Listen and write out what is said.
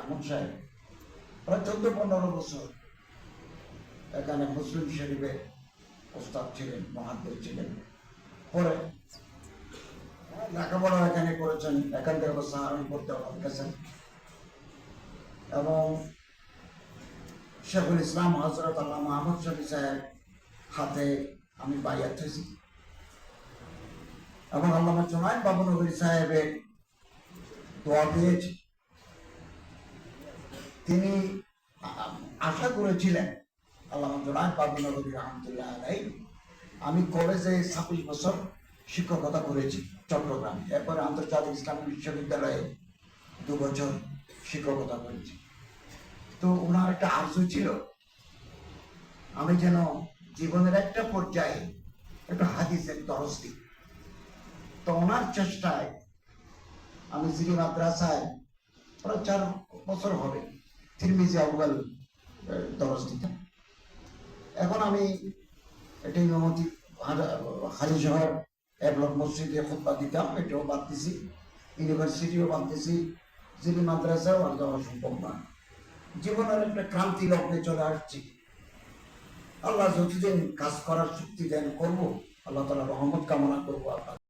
এমন সাহেব প্রায় 14-15 বছর এখানে মুসলিম শরীফে ওস্তাদ ছিলেন, মহাদ্দেশ ছিলেন। পরে লেখাপড়া এখানে করেছেন, এখান থেকে সাহারান করতে গেছেন এবং শেখুল ইসলাম হজরত আল্লামা আহমদ শফি সাহেব হাতে আমি বাইয়াত হয়েছি এবং আল্লামা জুনায়েদ বাবুনগরী সাহেবের দোয়া পেয়েছি। তিনি আশা করেছিলেন আল্লামা জুনায়েদ বাবুনগরী রহমতুল্লাহ আলাইহি, আমি কলেজে 26 বছর শিক্ষকতা করেছি চট্টগ্রামে, এরপরে আন্তর্জাতিক ইসলামী বিশ্ববিদ্যালয়ে 2 বছর শিক্ষকতা করেছি। তো ওনার একটা আরজু ছিল আমি যেন জীবনের একটা পর্যায়ে একটা হাদিসের দরস দিই। তো ওনার চেষ্টায় আমি জিরি মাদ্রাসায় প্রায় 4 বছর হবে তিরমিজি আউয়াল দরস দিতাম। এখন আমি এটা ইমামতি হাজি শহর এবলক মসজিদে খুতবা দিতাম, এটাও বাদ দিছি, ইউনিভার্সিটিও বাদ দিছি, জিরি মাদ্রাসাও আর যাওয়া সম্ভব নয়। জীবনের একটা ক্রান্তি লগ্নে চলে আসছি। আল্লাহ যতদিন কাজ করার শক্তি দেন করবো, আল্লাহ তাআলা রহমত কামনা করবো।